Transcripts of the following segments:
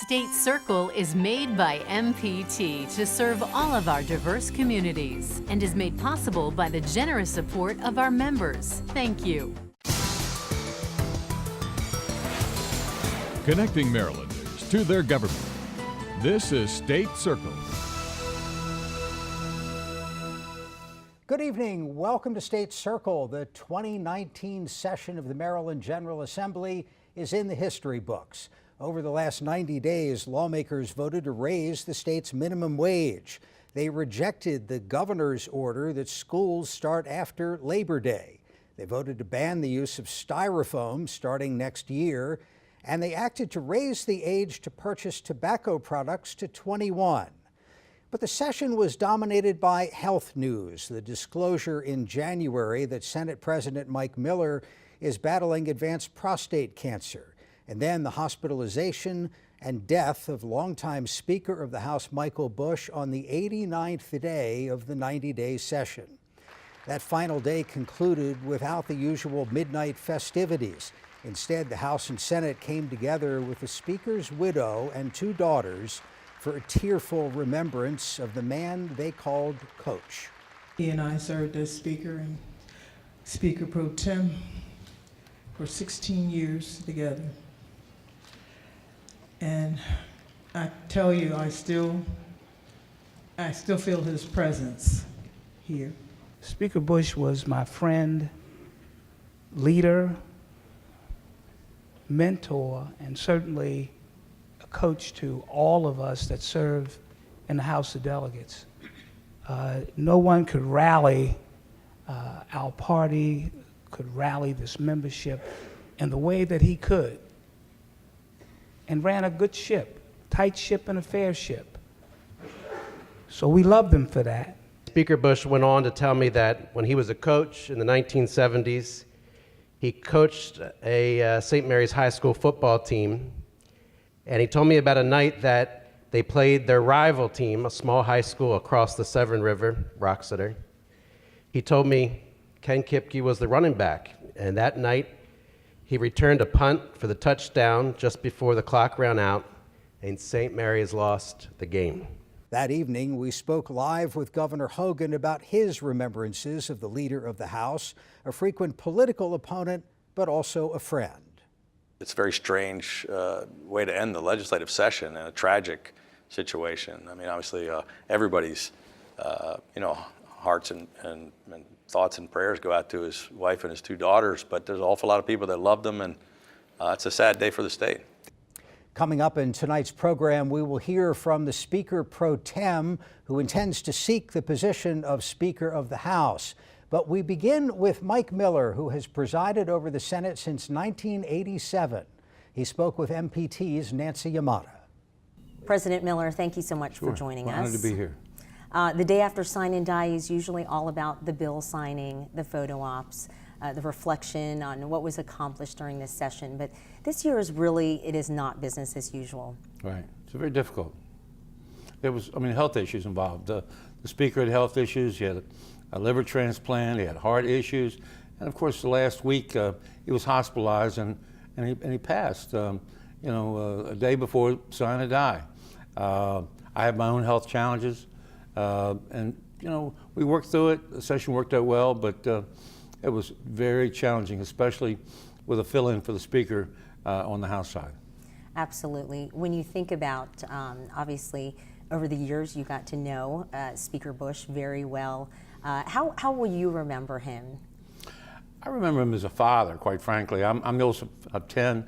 State Circle is made by MPT to serve all of our diverse communities and is made possible by the generous support of our members. Thank you. Connecting Marylanders to their government. This is State Circle. Good evening. Welcome to State Circle. The 2019 session of the Maryland General Assembly is in the history books. Over the last 90 days, lawmakers voted to raise the state's minimum wage. They rejected the governor's order that schools start after Labor Day. They voted to ban the use of styrofoam starting next year, and they acted to raise the age to purchase tobacco products to 21. But the session was dominated by health news, the disclosure in January that Senate President Mike Miller is battling advanced prostate cancer, and then the hospitalization and death of longtime Speaker of the House Michael Bush on the 89th day of the 90-day session. That final day concluded without the usual midnight festivities. Instead, the House and Senate came together with the Speaker's widow and two daughters for a tearful remembrance of the man they called Coach. He and I served as Speaker and Speaker Pro Tem for 16 years together. And I tell you, I still feel his presence here. Speaker Bush was my friend, leader, mentor, and certainly a coach to all of us that serve in the House of Delegates. No one could rally our party, could rally this membership in the way that he could, and ran a good ship, tight ship and a fair ship. So we loved him for that. Speaker Bush went on to tell me that when he was a coach in the 1970s, he coached a St. Mary's High School football team, and he told me about a night that they played their rival team, a small high school across the Severn River, Roxeter. He told me Ken Kipke was the running back, and that night he returned a punt for the touchdown just before the clock ran out, and St. Mary's lost the game. That evening, we spoke live with Governor Hogan about his remembrances of the leader of the House, a frequent political opponent, but also a friend. It's a very strange way to end the legislative session in a tragic situation. I mean, obviously, everybody's, hearts and thoughts and prayers go out to his wife and his two daughters, but there's an awful lot of people that loved him, and it's a sad day for the state. Coming up in tonight's program, we will hear from the Speaker Pro Tem, who intends to seek the position of Speaker of the House. But we begin with Mike Miller, who has presided over the Senate since 1987. He spoke with MPT's Nancy Yamada. President Miller, thank you so much for joining us. Honored to be here. The day after sign and die is usually all about the bill signing, the photo ops, the reflection on what was accomplished during this session. But this year it is not business as usual. Right. It's very difficult. There was, health issues involved. The Speaker had health issues. He had a liver transplant. He had heart issues. And of course, the last week he was hospitalized and he passed, a day before sign and die. I have my own health challenges. We worked through it. The session worked out well, but it was very challenging, especially with a fill-in for the Speaker on the House side. Absolutely. When you think about, obviously, over the years you got to know Speaker Bush very well. How will you remember him? I remember him as a father, quite frankly. I'm the oldest of 10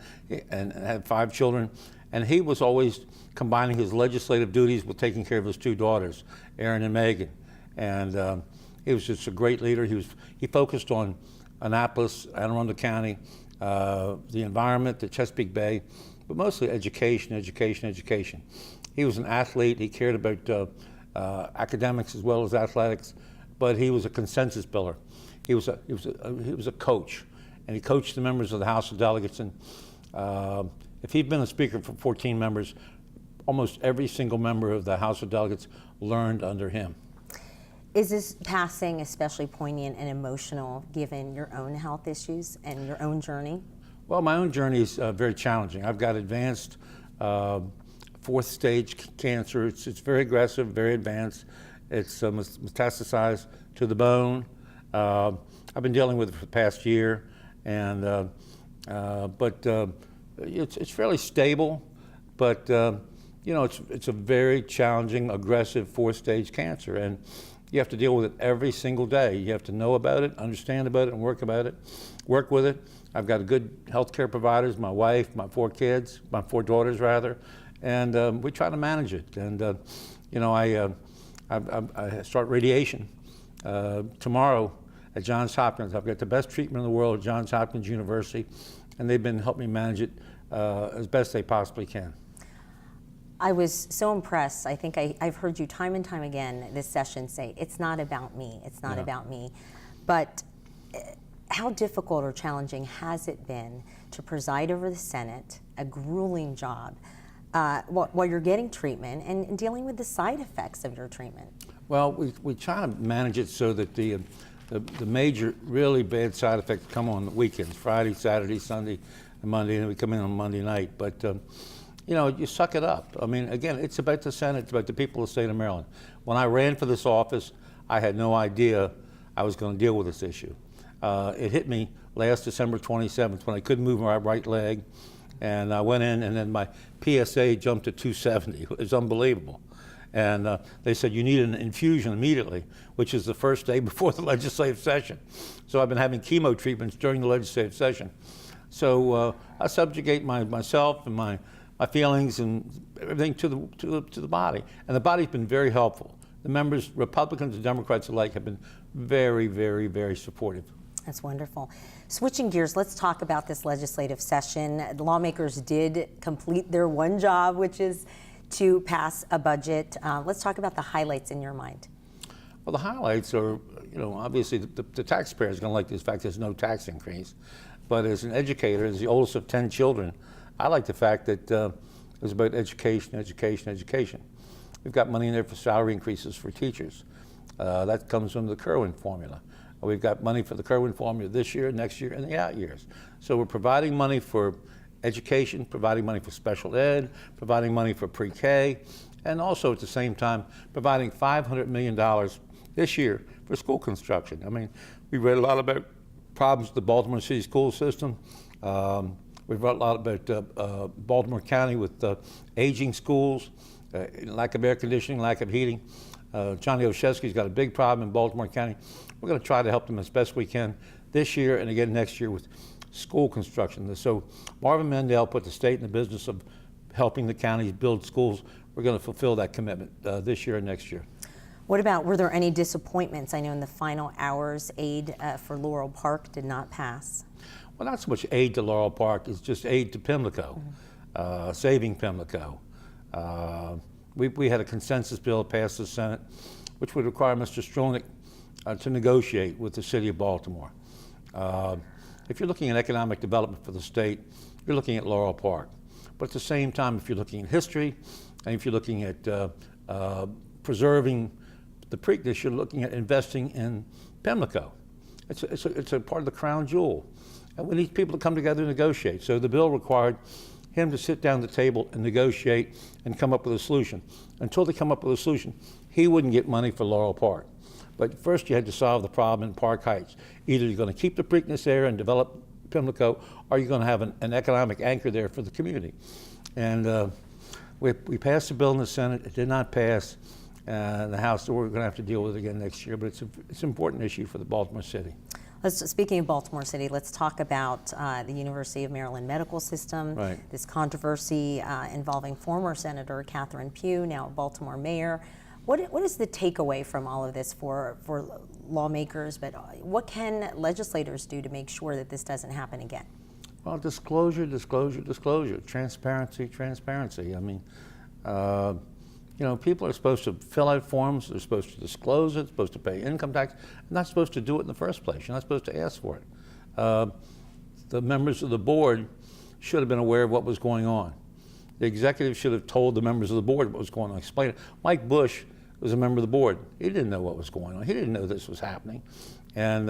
and had 5 children, and he was always combining his legislative duties with taking care of his two daughters, Erin and Megan. And he was just a great leader. He focused on Annapolis, Anne Arundel County, the environment, the Chesapeake Bay, but mostly education. He was an athlete. He cared about academics as well as athletics, but he was a consensus builder. He was a coach, and he coached the members of the House of Delegates. And if he'd been a speaker for 14 members, almost every single member of the House of Delegates learned under him. Is this passing especially poignant and emotional given your own health issues and your own journey? Well, my own journey is very challenging. I've got advanced fourth stage cancer. It's very aggressive, very advanced. It's metastasized to the bone. I've been dealing with it for the past year, and it's fairly stable, but it's a very challenging, aggressive fourth stage cancer, and you have to deal with it every single day. You have to know about it, understand about it, and work with it. I've got good healthcare providers, my wife, my 4 kids, my 4 daughters rather, and we try to manage it. And I start radiation tomorrow at Johns Hopkins. I've got the best treatment in the world at Johns Hopkins University, and they've been helping me manage it as best they possibly can. I was so impressed. I think I've heard you time and time again this session say, it's not about me, it's not about me. But how difficult or challenging has it been to preside over the Senate, a grueling job, while you're getting treatment and dealing with the side effects of your treatment? Well, we try to manage it so that the major, really bad side effects come on the weekends, Friday, Saturday, Sunday, and Monday, and we come in on Monday night. But you suck it up. I mean, again, it's about the Senate, it's about the people of the state of Maryland. When I ran for this office, I had no idea I was going to deal with this issue. It hit me last December 27th when I couldn't move my right leg, and I went in, and then my PSA jumped to 270. It was unbelievable. And they said, you need an infusion immediately, which is the first day before the legislative session. So I've been having chemo treatments during the legislative session. So I subjugate myself and my feelings and everything to the body. And the body's been very helpful. The members, Republicans and Democrats alike, have been very, very, very supportive. That's wonderful. Switching gears, let's talk about this legislative session. The lawmakers did complete their one job, which is to pass a budget. Let's talk about the highlights in your mind. Well, the highlights are, obviously the taxpayer is going to like this fact there's no tax increase. But as an educator, as the oldest of 10 children, I like the fact that it was about education, education, education. We've got money in there for salary increases for teachers. That comes from the Kerwin formula. We've got money for the Kerwin formula this year, next year, and the out years. So we're providing money for education, providing money for special ed, providing money for pre-K, and also at the same time providing $500 million this year for school construction. I mean, we read a lot about problems with the Baltimore City school system. We've read a lot about Baltimore County with aging schools, lack of air conditioning, lack of heating. Johnny Olszewski's got a big problem in Baltimore County. We're going to try to help them as best we can this year and again next year with school construction. So Marvin Mendel put the state in the business of helping the counties build schools. We're going to fulfill that commitment this year and next year. What about, were there any disappointments? I know in the final hours, aid for Laurel Park did not pass. Well, not so much aid to Laurel Park, it's just aid to Pimlico, saving Pimlico. We had a consensus bill pass the Senate, which would require Mr. Stronick to negotiate with the city of Baltimore. If you're looking at economic development for the state, you're looking at Laurel Park. But at the same time, if you're looking at history, and if you're looking at preserving the Preakness, you're looking at investing in Pimlico. It's a part of the crown jewel. And we need people to come together and negotiate. So the bill required him to sit down at the table and negotiate and come up with a solution. Until they come up with a solution, he wouldn't get money for Laurel Park. But first you had to solve the problem in Park Heights. Either you're going to keep the Preakness there and develop Pimlico, or you're going to have an economic anchor there for the community. And we passed the bill in the Senate. It did not pass the House, so we're going to have to deal with it again next year. But it's an important issue for the Baltimore City. Speaking of Baltimore City, let's talk about the University of Maryland medical system. Right. This controversy involving former Senator Catherine Pugh, now Baltimore Mayor. What is the takeaway from all of this for lawmakers, but what can legislators do to make sure that this doesn't happen again? Well, disclosure, disclosure, disclosure, transparency, transparency. I mean, people are supposed to fill out forms, they're supposed to disclose it, supposed to pay income tax. They're not supposed to do it in the first place. You're not supposed to ask for it. The members of the board should have been aware of what was going on. The executive should have told the members of the board what was going on, explain it. Mike Bush was a member of the board. He didn't know what was going on. He didn't know this was happening. And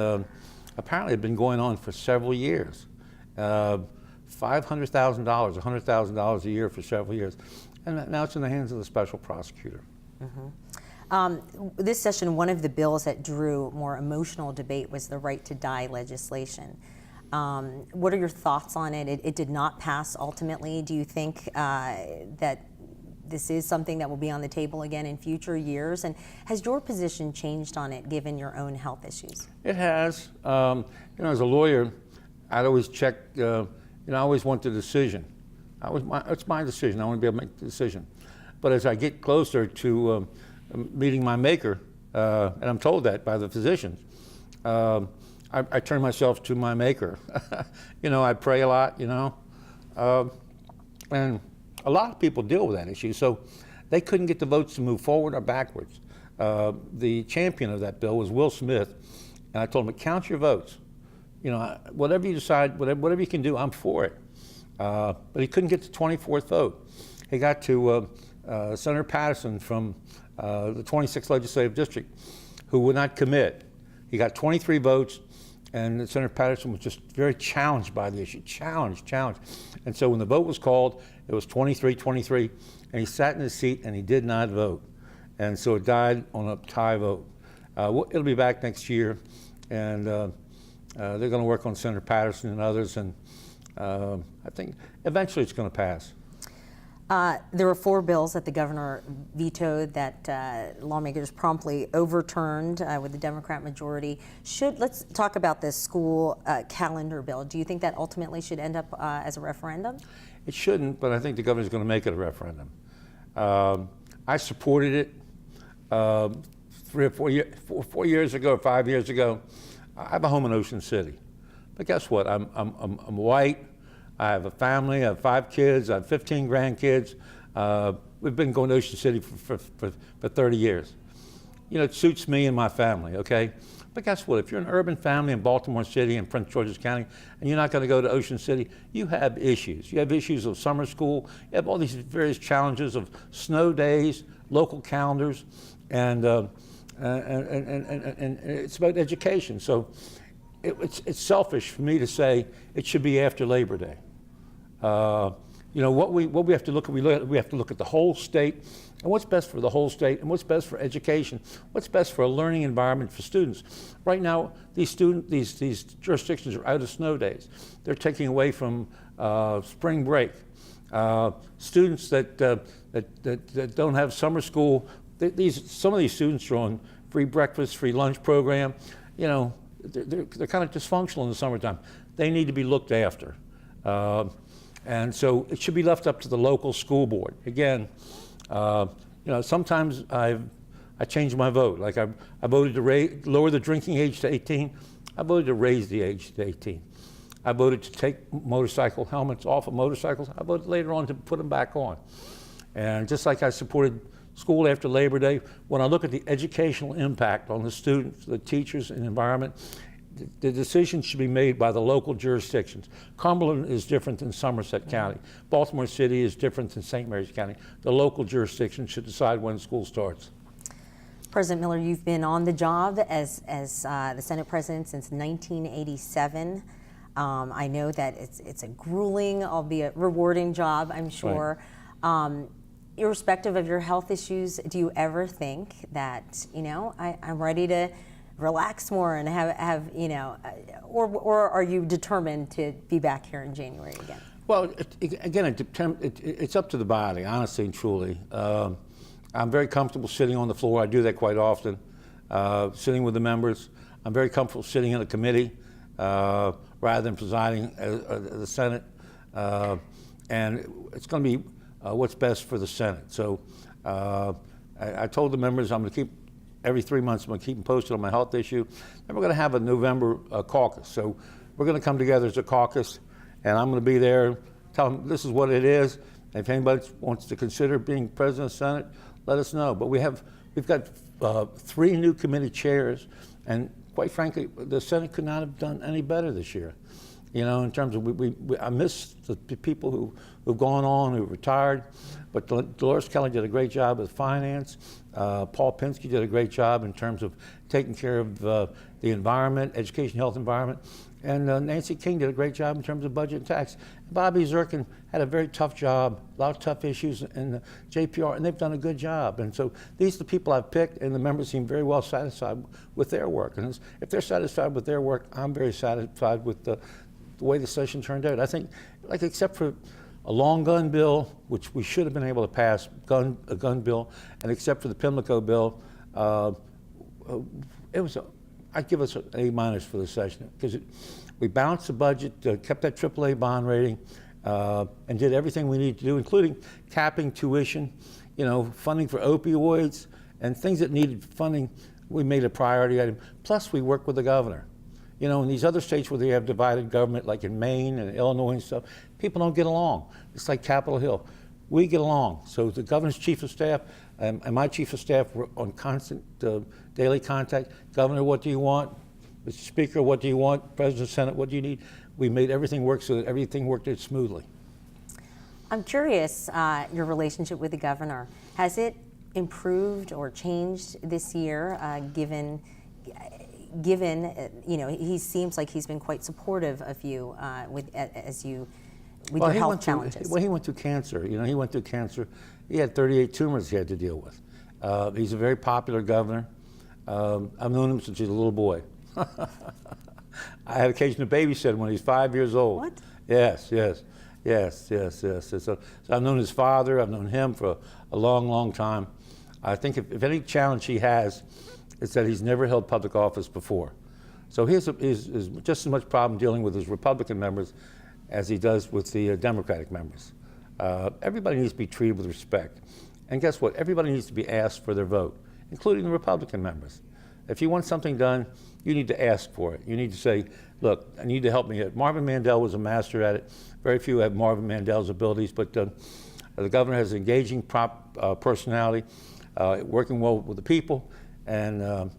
apparently it had been going on for several years. $500,000, $100,000 a year for several years. And now it's in the hands of the special prosecutor. This session, one of the bills that drew more emotional debate was the right to die legislation. What are your thoughts on it? It did not pass ultimately. Do you think that this is something that will be on the table again in future years? And has your position changed on it given your own health issues? It has. As a lawyer, I'd always check, I always want the decision. It's my decision. I want to be able to make the decision. But as I get closer to meeting my maker, and I'm told that by the physicians, I turn myself to my maker. I pray a lot, and a lot of people deal with that issue. So they couldn't get the votes to move forward or backwards. The champion of that bill was Will Smith, and I told him, count your votes. Whatever you decide, whatever you can do, I'm for it. But he couldn't get the 24th vote. He got to Senator Patterson from the 26th Legislative District, who would not commit. He got 23 votes, and Senator Patterson was just very challenged by the issue, challenged. And so when the vote was called, it was 23-23, and he sat in his seat and he did not vote. And so it died on a tie vote. It'll be back next year, and they're going to work on Senator Patterson and others, and I think eventually it's going to pass. There were 4 bills that the governor vetoed that lawmakers promptly overturned with the Democrat majority. Let's talk about this school calendar bill. Do you think that ultimately should end up as a referendum? It shouldn't, but I think the governor's going to make it a referendum. I supported it 3 or 4 years ago, or 5 years ago. I have a home in Ocean City, but guess what? I'm white. I have a family. I have 5 kids. I have 15 grandkids. We've been going to Ocean City for 30 years. It suits me and my family. Okay. But guess what? If you're an urban family in Baltimore City and Prince George's County, and you're not going to go to Ocean City, you have issues. You have issues of summer school. You have all these various challenges of snow days, local calendars, and it's about education. So it's selfish for me to say it should be after Labor Day. What we have to look at, we have to look at the whole state and what's best for the whole state and what's best for education, what's best for a learning environment for students. Right now, these jurisdictions are out of snow days. They're taking away from spring break. Students that don't have summer school, some of these students are on free breakfast, free lunch program. They're kind of dysfunctional in the summertime. They need to be looked after. And so it should be left up to the local school board. Again, sometimes I change my vote. Like I voted to lower the drinking age to 18. I voted to raise the age to 18. I voted to take motorcycle helmets off of motorcycles. I voted later on to put them back on. And just like I supported school after Labor Day, when I look at the educational impact on the students, the teachers, and the environment, the decision should be made by the local jurisdictions. Cumberland is different than Somerset County. Baltimore City is different than St. Mary's County. The local jurisdiction should decide when school starts. President Miller, you've been on the job as the Senate President since 1987. I know that it's a grueling, albeit rewarding job, I'm sure. Right. Irrespective of your health issues, do you ever think that, I'm ready to relax more and have or are you determined to be back here in January again? Well, it's up to the body, honestly and truly. I'm very comfortable sitting on the floor. I do that quite often, sitting with the members. I'm very comfortable sitting in a committee rather than presiding as the Senate. And it's going to be what's best for the Senate. So I told the members I'm going to keep every 3 months, I'm going to keep them posted on my health issue. Then we're going to have a November caucus. So we're going to come together as a caucus, and I'm going to be there, tell them this is what it is. And if anybody wants to consider being president of the Senate, let us know. But we've got 3 new committee chairs, and quite frankly, the Senate could not have done any better this year. In terms of, I miss the people who've gone on, who've retired, but Dolores Kelly did a great job with finance. Paul Pinsky did a great job in terms of taking care of the environment, education, health, environment. And Nancy King did a great job in terms of budget and tax. Bobby Zirkin had a very tough job, a lot of tough issues in the JPR, and they've done a good job. And so these are the people I've picked, and the members seem very well satisfied with their work. And if they're satisfied with their work, I'm very satisfied with the way the session turned out. I think, like, except for a long gun bill, which we should have been able to pass, a gun bill, and except for the Pimlico bill, I'd give us an A- for the session, because we balanced the budget, kept that AAA bond rating, and did everything we needed to do, including capping tuition, funding for opioids, and things that needed funding. We made a priority item. Plus, we worked with the governor. In these other states where they have divided government, like in Maine and Illinois and stuff, people don't get along. It's like Capitol Hill. We get along. So the governor's chief of staff and my chief of staff were on constant daily contact. Governor, what do you want? Mr. Speaker, what do you want? President of the Senate, what do you need? We made everything work so that everything worked out smoothly. I'm curious, your relationship with the governor. Has it improved or changed this year, given he seems like he's been quite supportive of you with your health challenges? He went through cancer. He went through cancer. He had 38 tumors he had to deal with. He's a very popular governor. I've known him since he was a little boy. I had occasion to babysit him when he was 5 years old. What? Yes. So I've known his father. I've known him for a long, long time. I think if any challenge he has, it's that he's never held public office before. So he has just as much problem dealing with his Republican members as he does with the Democratic members. Everybody needs to be treated with respect. And guess what? Everybody needs to be asked for their vote, including the Republican members. If you want something done, you need to ask for it. You need to say, look, I need to help me. Marvin Mandel was a master at it. Very few have Marvin Mandel's abilities, but the governor has engaging personality, working well with the people, and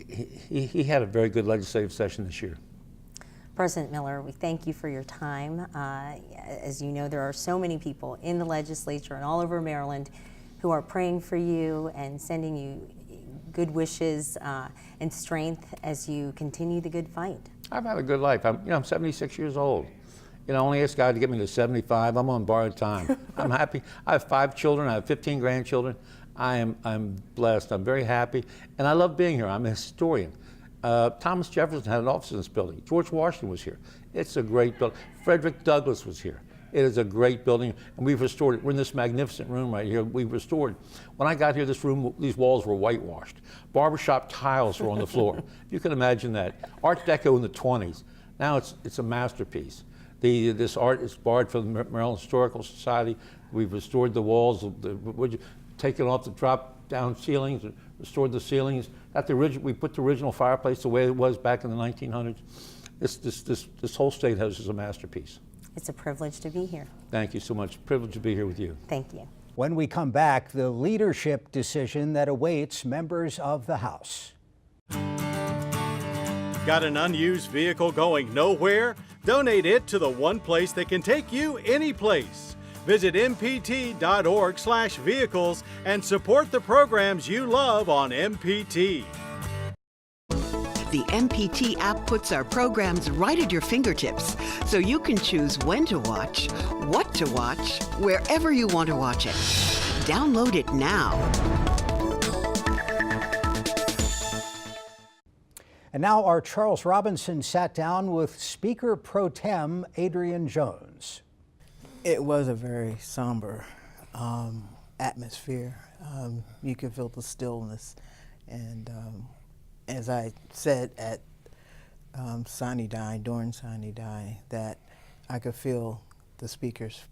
he had a very good legislative session this year. President Miller, we thank you for your time. As you know, there are so many people in the legislature and all over Maryland who are praying for you and sending you good wishes and strength as you continue the good fight. I've had a good life. I'm 76 years old. I only asked God to get me to 75. I'm on borrowed time. I'm happy. I have 5 children. I have 15 grandchildren. I'm blessed. I'm very happy, and I love being here. I'm a historian. Thomas Jefferson had an office in this building. George Washington was here. It's a great building. Frederick Douglass was here. It is a great building, and we've restored it. We're in this magnificent room right here. We've restored. When I got here, these walls were whitewashed. Barbershop tiles were on the floor. You can imagine that. Art Deco in the 20s. Now it's a masterpiece. This art is borrowed from the Maryland Historical Society. We've restored the walls, taken off the drop-down ceilings, and restored the ceilings. We put the original fireplace the way it was back in the 1900s. This whole state house is a masterpiece. It's a privilege to be here. Thank you so much. Privilege to be here with you. Thank you. When we come back, the leadership decision that awaits members of the House. Got an unused vehicle going nowhere? Donate it to the one place that can take you any place. Visit mpt.org/vehicles and support the programs you love on MPT. The MPT app puts our programs right at your fingertips, so you can choose when to watch, what to watch, wherever you want to watch it. Download it now. And now our Charles Robinson sat down with Speaker Pro Tem Adrian Jones. It was a very somber atmosphere. You could feel the stillness. And as I said at Sine Die, during Sine Die, that I could feel the Speaker's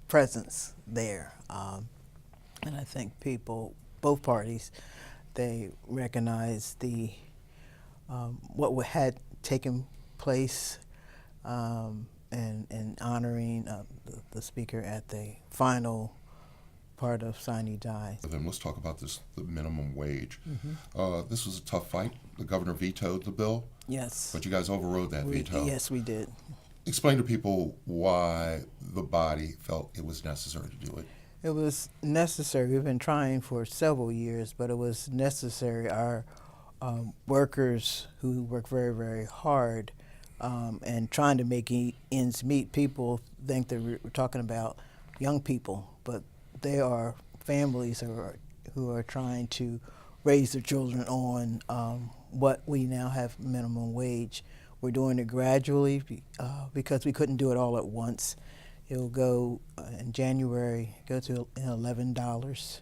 presence there. And I think people, both parties, they recognized what had taken place and honoring the Speaker at the final part of Sine Die. Then let's talk about the minimum wage. Mm-hmm. This was a tough fight. The governor vetoed the bill. Yes. But you guys overrode that veto. Yes, we did. Explain to people why the body felt it was necessary to do it. It was necessary. We've been trying for several years, but it was necessary. Our workers who work very, very hard and trying to make ends meet. People think that we're talking about young people, but they are families who are trying to raise their children on what we now have minimum wage. We're doing it gradually because we couldn't do it all at once. It'll go in January, go to $11.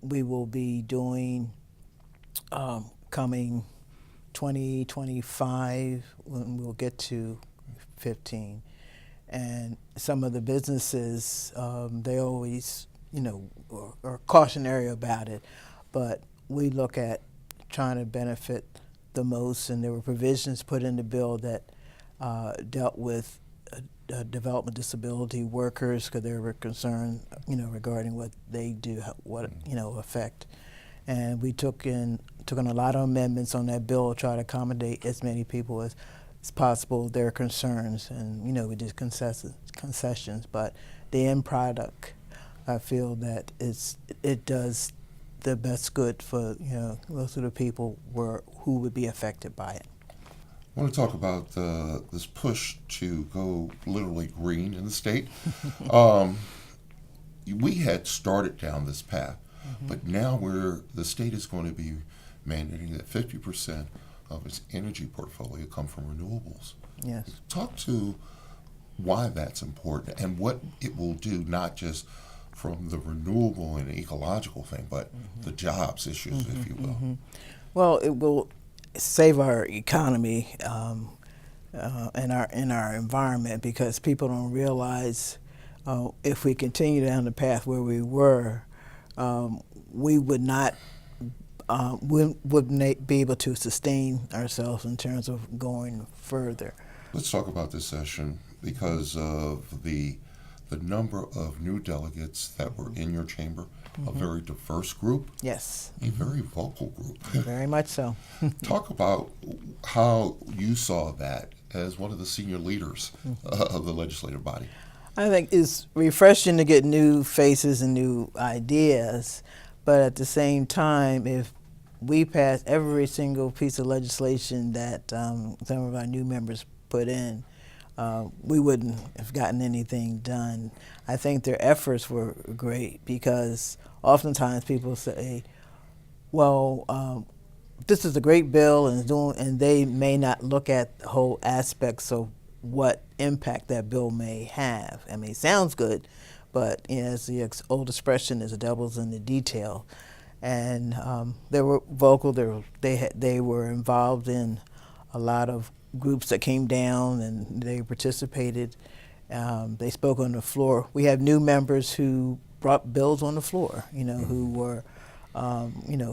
We will be doing coming 2025 when we'll get to 15. And some of the businesses, they always, are cautionary about it, but we look at trying to benefit the most, and there were provisions put in the bill that dealt with development disability workers because they were concerned, regarding what they do, affect. And we took in a lot of amendments on that bill to try to accommodate as many people as possible, their concerns, and we did concessions. But the end product, I feel that it does the best good for most of the people who would be affected by it. I want to talk about this push to go literally green in the state. We had started down this path, but now the state is going to be mandating that 50% of its energy portfolio come from renewables. Yes. Talk to why that's important and what it will do, not just from the renewable and ecological thing, but the jobs issues, if you will. Well, it will save our economy and our environment, because people don't realize if we continue down the path where we were, we would not wouldn't be able to sustain ourselves in terms of going further. Let's talk about this session because of the number of new delegates that were in your chamber, a very diverse group. Yes. A very vocal group. Very much so. Talk about how you saw that as one of the senior leaders of the legislative body. I think it's refreshing to get new faces and new ideas, but at the same time, if we pass every single piece of legislation that some of our new members put in, we wouldn't have gotten anything done. I think their efforts were great because oftentimes people say, well, this is a great bill and they may not look at the whole aspects of what impact that bill may have. I mean, it sounds good, but as the old expression is, the devil's in the detail. And they were vocal. They were involved in a lot of groups that came down and they participated. They spoke on the floor. We have new members who brought bills on the floor, who were,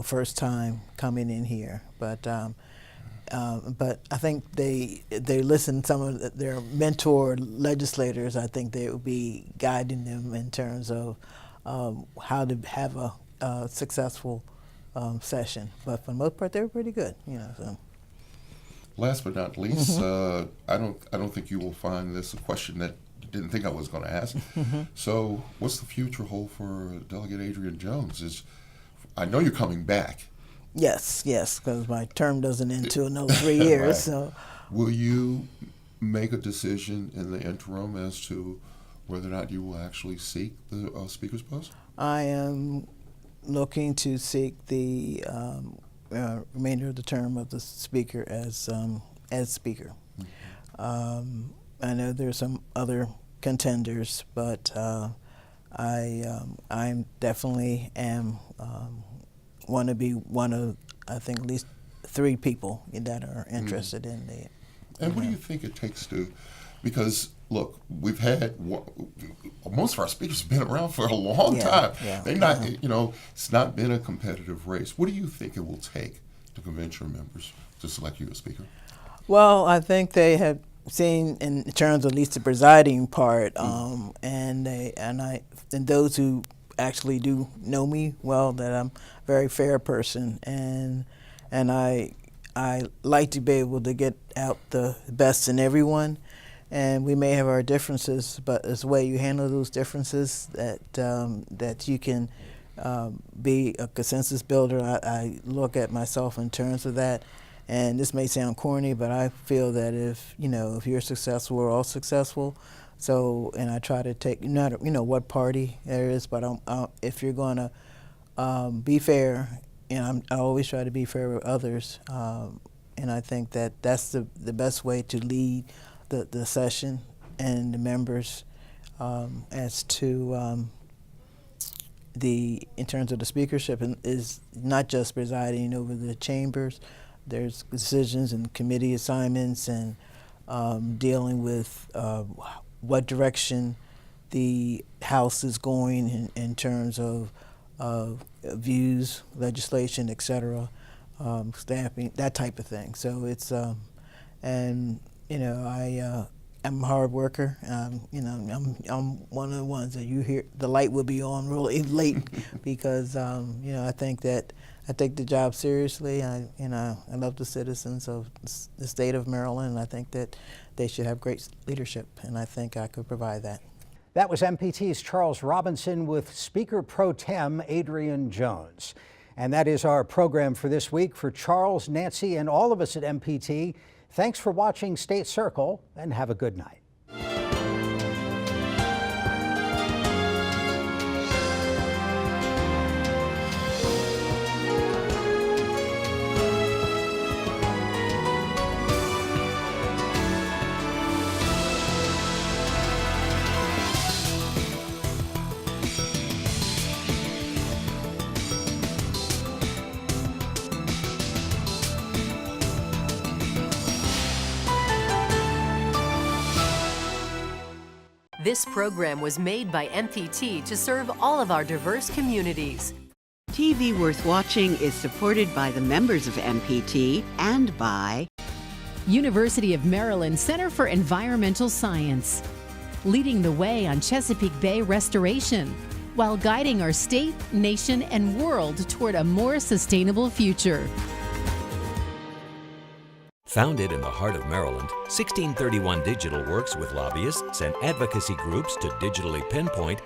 first time coming in here. But I think they listened. Some of their mentor legislators, I think they would be guiding them in terms of how to have a successful session. But for the most part, they were pretty good, So. Last but not least, I don't think you will find this a question that you didn't think I was going to ask. So, what's the future hold for Delegate Adrian Jones? I know you're coming back. Yes, because my term doesn't end until another 3 years. Right. So, will you make a decision in the interim as to whether or not you will actually seek the speaker's post? I am looking to seek the remainder of the term of the speaker as speaker. I know there's some other contenders, but I definitely want to be one of, I think, at least 3 people that are interested in the. And what do you think it takes to? Because look, we've had most of our speakers have been around for a long time. Yeah, They're not, it's not been a competitive race. What do you think it will take to convince your members to select you as speaker? Well, I think they have seen, in terms of at least the presiding part, and those who actually do know me well, that I'm a very fair person, and I like to be able to get out the best in everyone. And we may have our differences, but it's the way you handle those differences that you can be a consensus builder. I look at myself in terms of that, And this may sound corny, but I feel that if you're successful, we're all successful. So, and I try to take, what party there is, but if you're going to be fair, and I always try to be fair with others, and I think that that's the best way to lead the session and the members as to in terms of the speakership, and is not just presiding over the chambers. There's decisions and committee assignments and dealing with what direction the House is going in terms of views, legislation, etc., staffing, that type of thing. So it's I'm a hard worker. I'm one of the ones that you hear the light will be on really late because I think that I take the job seriously. I love the citizens of the state of Maryland, and I think that they should have great leadership, and I think I could provide that. That was MPT's Charles Robinson with Speaker Pro Tem Adrian Jones. And that is our program for this week. For Charles, Nancy, and all of us at MPT, thanks for watching State Circle, and have a good night. This program was made by MPT to serve all of our diverse communities. TV Worth Watching is supported by the members of MPT and by University of Maryland Center for Environmental Science, leading the way on Chesapeake Bay restoration, while guiding our state, nation, and world toward a more sustainable future. Founded in the heart of Maryland, 1631 Digital works with lobbyists and advocacy groups to digitally pinpoint